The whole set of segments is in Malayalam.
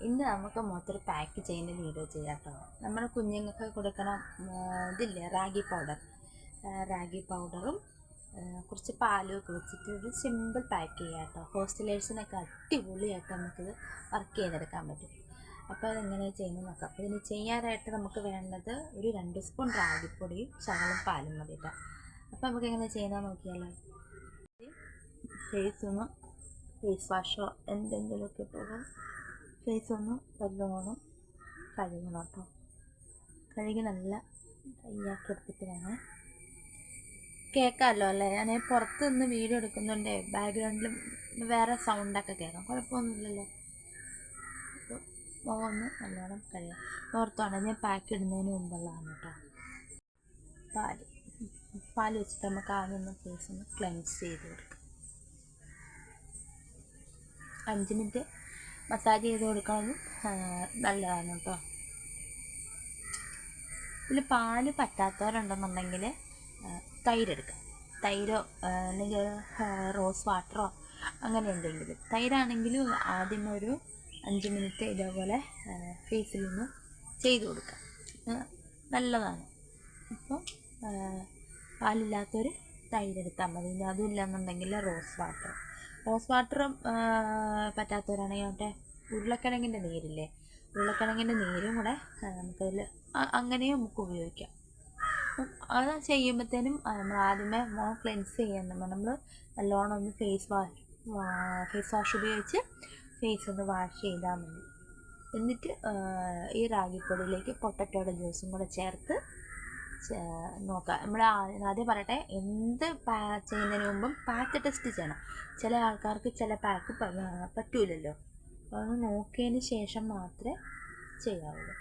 ഇന്ന് നമുക്ക് മൊത്തം പാക്ക് ചെയ്യുന്ന വീഡിയോ ചെയ്യാം കേട്ടോ. നമ്മുടെ കുഞ്ഞുങ്ങൾക്ക് കൊടുക്കണ ഇതില്ലേ റാഗി പൗഡറും കുറച്ച് പാലും ഒക്കെ വെച്ചിട്ട് ഒരു സിമ്പിൾ പാക്ക് ചെയ്യാം കേട്ടോ. ഹോസ്റ്റലേഴ്സിനൊക്കെ അടിപൊളിയായിട്ട് നമുക്കിത് വർക്ക് ചെയ്തെടുക്കാൻ പറ്റും. അപ്പോൾ അതെങ്ങനെ ചെയ്യുന്നത് നോക്കാം. അപ്പോൾ ഇതിന് ചെയ്യാനായിട്ട് നമുക്ക് വേണ്ടത് ഒരു 2 സ്പൂൺ റാഗിപ്പൊടിയും ശകലം പാലും മതി കേട്ടോ. അപ്പോൾ നമുക്ക് എങ്ങനെ ചെയ്യുന്നത് നോക്കിയാലോ. ഫേസ് വാഷോ എന്തെങ്കിലുമൊക്കെ ഇട്ടോളൂ. ഫേസ് ഒന്ന് നല്ലോണം കഴുകണം കേട്ടോ. കഴുകി നല്ല ഡ്രൈയാക്കി എടുത്തിട്ട് വേണം. കേൾക്കാമല്ലോ അല്ലേ? ഞാൻ പുറത്ത് നിന്ന് വീഡിയോ എടുക്കുന്നുണ്ട്, ബാക്ക്ഗ്രൗണ്ടിൽ വേറെ സൗണ്ടൊക്കെ കേൾക്കാം. കുഴപ്പമൊന്നുമില്ലല്ലോ. അപ്പോൾ ഒന്ന് നല്ലോണം കഴുകാം. ഓർത്താണ് ഞാൻ പാക്ക് ഇടുന്നതിന് മുമ്പുള്ളതാണ് കേട്ടോ. പാല് വെച്ചിട്ട് നമുക്ക് ആദ്യം ഒന്ന് ഫേസ് ഒന്ന് ക്ലെൻസ് ചെയ്ത് കൊടുക്കാം. 5 മിനിറ്റ് മസാജ് ചെയ്ത് കൊടുക്കുന്നത് നല്ലതാണ് കേട്ടോ. ഇതിൽ പാല് പറ്റാത്തവരുണ്ടെന്നുണ്ടെങ്കിൽ തൈര് എടുക്കാം. തൈരോ അല്ലെങ്കിൽ റോസ് വാട്ടറോ അങ്ങനെ എന്തെങ്കിലും. തൈരാണെങ്കിലും ആദ്യം ഒരു 5 മിനിറ്റ് ഇതേപോലെ ഫേസിൽ നിന്ന് ചെയ്ത് കൊടുക്കാം, നല്ലതാണ്. അപ്പോൾ പാലില്ലാത്തൊരു തൈരെടുത്താൽ മതി. അതും ഇല്ലയെന്നുണ്ടെങ്കിൽ റോസ് വാട്ടറും പറ്റാത്തവരാണെങ്കിൽ മറ്റേ ഉരുളക്കിഴങ്ങിൻ്റെ നീരില്ലേ, ഉരുളക്കിഴങ്ങിൻ്റെ നീരും കൂടെ നമുക്കതിൽ അങ്ങനെയും നമുക്ക് ഉപയോഗിക്കാം. അത് ചെയ്യുമ്പോഴത്തേനും നമ്മൾ ആദ്യമേ ക്ലെൻസ് ചെയ്യുന്നുണ്ട്. നമ്മൾ നല്ലോണം ഒന്ന് ഫേസ് വാഷ് ഉപയോഗിച്ച് ഫേസ് ഒന്ന് വാഷ് ചെയ്താൽ മതി. എന്നിട്ട് ഈ റാഗിപ്പൊടിയിലേക്ക് പൊട്ടറ്റോയുടെ ജ്യൂസും കൂടെ ചേർത്ത് നോക്കാം. നമ്മൾ ആദ്യം പറയട്ടെ, എന്ത് ചെയ്യുന്നതിന് മുമ്പും പാക്ക് ടെസ്റ്റ് ചെയ്യണം. ചില ആൾക്കാർക്ക് ചില പാക്ക് പറ്റൂലല്ലോ. അപ്പോൾ അത് നോക്കിയതിന് ശേഷം മാത്രമേ ചെയ്യാവുള്ളൂ.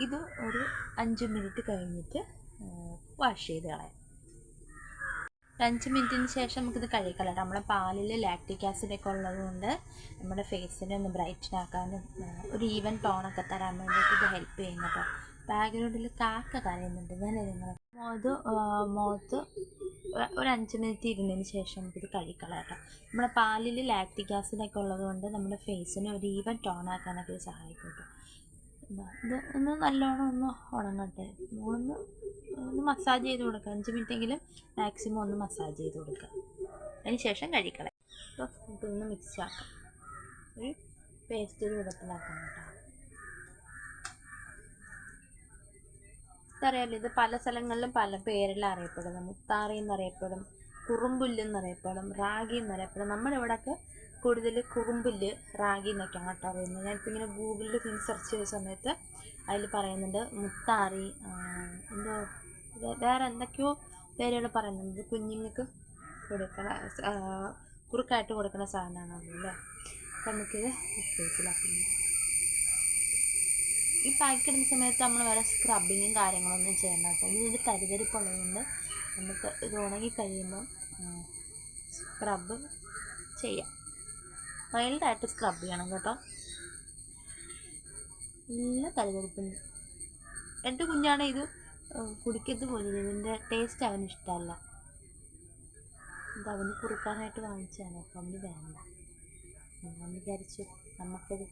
ഇത് ഒരു 5 മിനിറ്റ് കഴിഞ്ഞിട്ട് വാഷ് ചെയ്ത് കളയാം. 5 മിനിറ്റിന് ശേഷം നമുക്കിത് കഴുകിക്കളയാം. നമ്മുടെ പാലിൽ ലാക്റ്റിക് ആസിഡൊക്കെ ഉള്ളതുകൊണ്ട് നമ്മുടെ ഫേസിനെ ഒന്ന് ബ്രൈറ്റൻ ആക്കാനും ഒരു ഈവൻ ടോണൊക്കെ തരാൻ വേണ്ടിയിട്ട് ഇത് ഹെൽപ്പ് ചെയ്യുന്നു കേട്ടോ. ബാക്ക്ഗ്രൗണ്ടിൽ കാക്ക കരയുന്നുണ്ട്. മുഖത്ത് ഒരു 5 മിനിറ്റ് ഇരുന്നതിന് ശേഷം നമുക്കിത് കഴുകിക്കളയാം കേട്ടോ. നമ്മുടെ പാലിൽ ലാക്റ്റിക് ആസിഡൊക്കെ ഉള്ളതുകൊണ്ട് നമ്മുടെ ഫേസിനെ ഒരു ഈവൻ ടോണാക്കാനൊക്കെ ഇത് സഹായിക്കും കേട്ടോ. ഇത് ഒന്ന് നല്ലോണം ഒന്ന് ഉണങ്ങട്ടെ. ഒന്ന് മസാജ് ചെയ്ത് കൊടുക്കുക. 5 മിനിറ്റെങ്കിലും മാക്സിമം ഒന്ന് മസാജ് ചെയ്ത് കൊടുക്കുക. അതിന് ശേഷം കഴുകിക്കളയാം. അപ്പോൾ ഇതൊന്ന് മിക്സ് ആക്കാം. ഒരു പേസ്റ്റ് രൂപത്തിലാക്കണം കേട്ടോ. അറിയാമല്ലോ, ഇത് പല സ്ഥലങ്ങളിലും പല പേരിൽ അറിയപ്പെടും. മുത്താറി എന്നറിയപ്പെടും, കുറുമ്പുല്ല് എന്നറിയപ്പെടും, റാഗി എന്നറിയപ്പെടും. നമ്മുടെ ഇവിടെയൊക്കെ കൂടുതൽ കുറുമ്പുല്ല്, റാഗി എന്നൊക്കെയാണ് കേട്ടോ അറിയുന്നത്. ഞാനിപ്പോൾ ഇങ്ങനെ ഗൂഗിളിൽ സെർച്ച് ചെയ്ത സമയത്ത് അതിൽ പറയുന്നുണ്ട് മുത്താറി, എന്തോ വേറെ എന്തൊക്കെയോ പേരുകൾ പറയുന്നുണ്ട്. കുഞ്ഞുങ്ങൾക്ക് കൊടുക്കണ കുറുക്കായിട്ട് കൊടുക്കുന്ന സാധനമാണ് അതല്ലേ. അപ്പം നമുക്കിത് ഫേസിലാക്കി ഈ പാക്ക് ഇടുന്ന സമയത്ത് നമ്മൾ വേറെ സ്ക്രബിങ്ങും കാര്യങ്ങളൊന്നും ചെയ്യണ്ട കേട്ടോ. ഇതിൻ്റെ തരിതരിപ്പുള്ളതുകൊണ്ട് നമുക്ക് ഇത് ഉണങ്ങി കഴിയുമ്പം സ്ക്രബ് ചെയ്യാം. മൈൽഡായിട്ട് സ്ക്രബ് ചെയ്യണം കേട്ടോ. നല്ല തരിതരിപ്പുണ്ട്. എൻ്റെ കുഞ്ഞാണ് ഇത് കുടിക്കത്ത് പോലും. ഇതിൻ്റെ ടേസ്റ്റ് അവന് ഇഷ്ടമല്ല. ഇത് അവന് കുറുക്കാനായിട്ട് വാങ്ങിച്ചാണ്. അപ്പം അവന് വേണ്ട. ഞാൻ വിചാരിച്ചു നമുക്കത്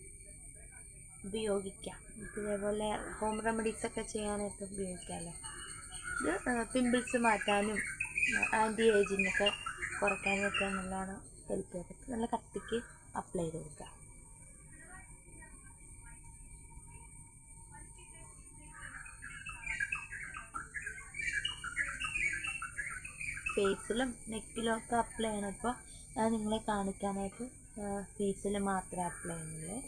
ഉപയോഗിക്കാം. ഇതേപോലെ ഹോം റെമഡീസൊക്കെ ചെയ്യാനായിട്ട് ഉപയോഗിക്കാമല്ലോ. ഇത് പിമ്പിൾസ് മാറ്റാനും ആൻറ്റി ഏജിങ്ങൊക്കെ കുറയ്ക്കാനും ഒക്കെ നല്ലതാണ് ഹെൽപ്പ് ചെയ്തിട്ട് നല്ല കട്ടിക്ക് അപ്ലൈ ചെയ്ത് കൊടുക്കുക. ഫേസിലും നെക്കിലും ഒക്കെ അപ്ലൈ ചെയ്യണം. ഇപ്പോൾ ഞാൻ നിങ്ങളെ കാണിക്കാനായിട്ട് ഫേസിൽ മാത്രമേ അപ്ലൈ ചെയ്യുന്നുള്ളൂ.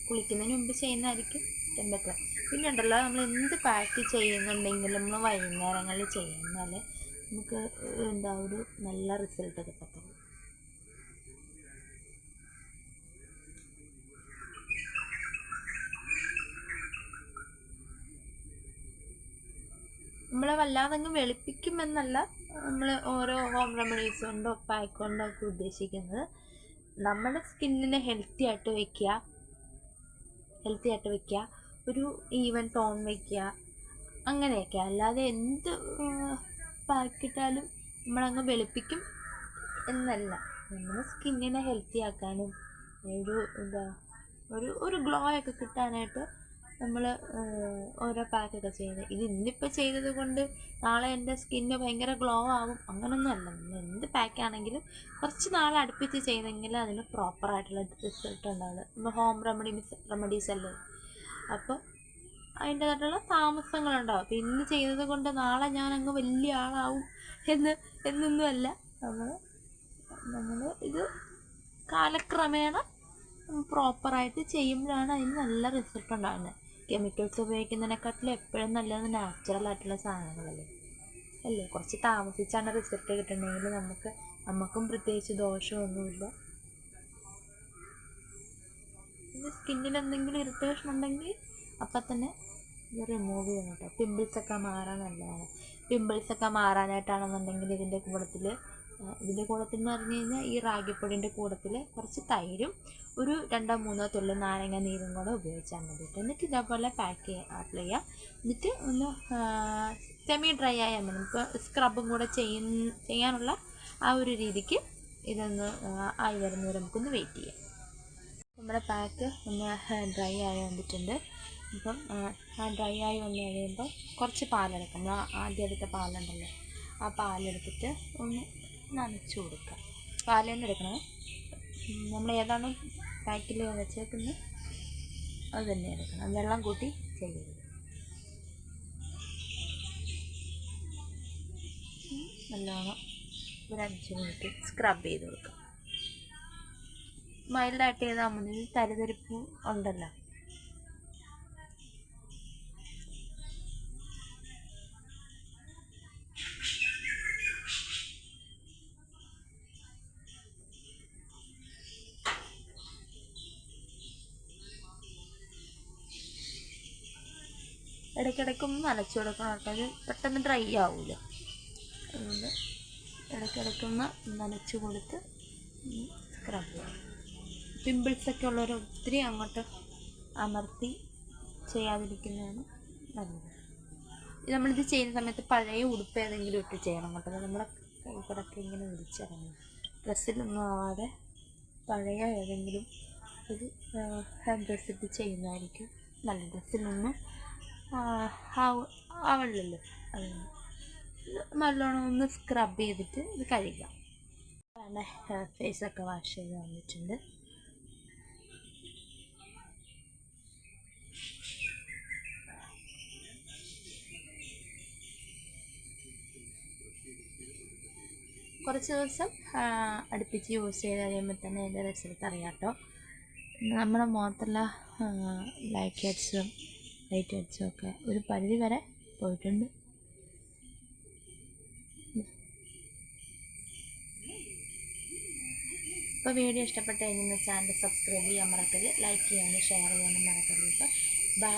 കുളിക്കുന്നതിന് മുമ്പ് ചെയ്യുന്നതായിരിക്കും ഏറ്റവും ബെറ്റർ. പിന്നെ ഉണ്ടല്ലോ, നമ്മൾ എന്ത് പാക്ക് ചെയ്യുന്നുണ്ടെങ്കിലും നമ്മൾ വൈകുന്നേരങ്ങളിൽ ചെയ്യുന്നാലേ നമുക്ക് ഒരു നല്ല റിസൾട്ട് കിട്ടത്തുള്ളൂ. നമ്മളെ വല്ലാതെങ്ങ് വെളുപ്പിക്കുമെന്നല്ല നമ്മൾ ഓരോ ഹോം റെമഡീസ് കൊണ്ടോ പാക്ക് കൊണ്ടോ ഒക്കെ ഉദ്ദേശിക്കുന്നത് നമ്മുടെ സ്കിന്നിനെ ഹെൽത്തി ആയിട്ട് വയ്ക്കുക, ഒരു ഈവൻ ടോൺ വയ്ക്കുക, അങ്ങനെയൊക്കെ. അല്ലാതെ എന്ത് പാക്കിട്ടാലും നമ്മളങ്ങ് വെളുപ്പിക്കും എന്നല്ല. നമ്മൾ സ്കിന്നിനെ ഹെൽത്തി ആക്കാനും ഒരു ഒരു ഗ്ലോ ഒക്കെ കിട്ടാനായിട്ട് നമ്മൾ ഓരോ പാക്കൊക്കെ ചെയ്യുന്നത്. ഇത് ഇന്നിപ്പോൾ ചെയ്തത് കൊണ്ട് നാളെ എൻ്റെ സ്കിന്ന് ഭയങ്കര ഗ്ലോ ആവും അങ്ങനൊന്നും അല്ല. നമ്മൾ എന്ത് പാക്കാണെങ്കിലും കുറച്ച് നാളെ അടുപ്പിച്ച് ചെയ്തെങ്കിൽ അതിന് പ്രോപ്പറായിട്ടുള്ള റിസൾട്ട് ഉണ്ടാവുള്ളൂ. നമ്മൾ ഹോം റെമഡീസ് അല്ലേ, അപ്പോൾ അതിൻ്റേതായിട്ടുള്ള താമസങ്ങളുണ്ടാവും. അപ്പോൾ ഇന്ന് ചെയ്തത് കൊണ്ട് നാളെ ഞാൻ അങ്ങ് വലിയ ആളാവും എന്നൊന്നുമല്ല. നമ്മൾ ഇത് കാലക്രമേണ പ്രോപ്പറായിട്ട് ചെയ്യുമ്പോഴാണ് അതിന് നല്ല റിസൾട്ട് ഉണ്ടാകുന്നത്. കെമിക്കൽസ് ഉപയോഗിക്കുന്നതിനെക്കാട്ടിലും എപ്പോഴും നല്ലത് നാച്ചുറലായിട്ടുള്ള സാധനങ്ങളല്ലേ അല്ലേ. കുറച്ച് താമസിച്ചാണ് റിസൾട്ട് കിട്ടണമെങ്കിൽ നമുക്കും പ്രത്യേകിച്ച് ദോഷമൊന്നുമില്ല. പിന്നെ സ്കിന്നിൽ എന്തെങ്കിലും ഇറിറ്റേഷൻ ഉണ്ടെങ്കിൽ അപ്പം തന്നെ ഇത് റിമൂവ് ചെയ്യണം കേട്ടോ. പിമ്പിൾസൊക്കെ മാറാൻ നല്ലതാണ്. പിമ്പിൾസൊക്കെ മാറാനായിട്ടാണെന്നുണ്ടെങ്കിൽ ഇതിൻ്റെ കൂട്ടത്തിൽ എന്ന് പറഞ്ഞു കഴിഞ്ഞാൽ ഈ റാഗിപ്പൊടിൻ്റെ കൂട്ടത്തിൽ കുറച്ച് തൈരും ഒരു 2-3 തുള്ളി നാരങ്ങ നീരും കൂടെ ഉപയോഗിച്ചാൽ മതി. എന്നിട്ട് ഇതേപോലെ പാക്ക് അപ്ലൈ ചെയ്യുക. എന്നിട്ട് ഒന്ന് സെമി ഡ്രൈ ആയാൽ മതി. ഇപ്പോൾ സ്ക്രബും കൂടെ ചെയ്യാനുള്ള ആ ഒരു രീതിക്ക് ഇതൊന്ന് ആയി വരുന്നവരെ നമുക്കൊന്ന് വെയിറ്റ് ചെയ്യാം. നമ്മുടെ പാക്ക് ഒന്ന് ഡ്രൈ ആയി വന്നിട്ടുണ്ട്. അപ്പം ആ ഡ്രൈ ആയി വന്നു കഴിയുമ്പോൾ കുറച്ച് പാലെടുക്കാം. നമ്മൾ ആദ്യം എടുത്ത പാലുണ്ടല്ലോ, ആ പാലെടുത്തിട്ട് ഒന്ന് നനച്ച് കൊടുക്കുക. പാൽ തന്നെ എടുക്കണം. നമ്മൾ ഏതാണോ പാക്കിൽ വെച്ചേക്കുന്നത് അത് തന്നെ എടുക്കണം. വെള്ളം കൂട്ടി ചെയ്യരുത്. നല്ലോണം ഒരു 5 മിനിറ്റ് സ്ക്രബ് ചെയ്ത് കൊടുക്കുക. മൈൽഡായിട്ട് ചെയ്താൽ മതി. തരിതരിപ്പ് ഉണ്ടല്ലോ. ഇടയ്ക്കിടയ്ക്കൊന്ന് നനച്ചു കൊടുക്കണം കേട്ടോ. അത് പെട്ടെന്ന് ഡ്രൈ ആവില്ല. അതുകൊണ്ട് ഇടയ്ക്കിടയ്ക്കൊന്ന് നനച്ച് കൊടുത്ത് സ്ക്രബ് ചെയ്യണം. പിമ്പിൾസൊക്കെ ഉള്ളവർ ഒത്തിരി അങ്ങോട്ട് അമർത്തി ചെയ്യാതിരിക്കുന്നതാണ് നല്ലത്. നമ്മളിത് ചെയ്യുന്ന സമയത്ത് പഴയ ഉടുപ്പ് ഏതെങ്കിലും ഇട്ട് ചെയ്യണം കേട്ടോ. നമ്മളെ കൈകളൊക്കെ ഇങ്ങനെ വിളിച്ചിറങ്ങും. ഡ്രസ്സിലൊന്നും ആവാതെ പഴയ ഏതെങ്കിലും ഒരു ഡ്രസ്സ് ഇട്ട് ചെയ്യുന്നതായിരിക്കും നല്ല. ഡ്രസ്സിലൊന്നും ആവില്ലല്ലോ. അതുകൊണ്ട് നല്ലോണം ഒന്ന് സ്ക്രബ് ചെയ്തിട്ട് ഇത് കഴുകാം. അങ്ങനെ ഫേസൊക്കെ വാഷ് ചെയ്ത് വന്നിട്ടുണ്ട്. കുറച്ച് ദിവസം അടുപ്പിച്ച് യൂസ് ചെയ്ത് കഴിയുമ്പോൾ തന്നെ അതിൻ്റെ റിസൾട്ട് അറിയാം കേട്ടോ. നമ്മുടെ മുഖത്തുള്ള ബ്ലാക്ക് ഹെഡ്സും വൈറ്റ് ഹെഡ്സും ഒക്കെ ഒരു പരിധി വരെ പോയിട്ടുണ്ട്. ഇപ്പോൾ വീഡിയോ ഇഷ്ടപ്പെട്ട് കഴിഞ്ഞാൽ ചാനൽ സബ്സ്ക്രൈബ് ചെയ്യാൻ മറക്കരുത്. ലൈക്ക് ചെയ്യാനും ഷെയർ ചെയ്യാനും മറക്കരുത്. ബൈ.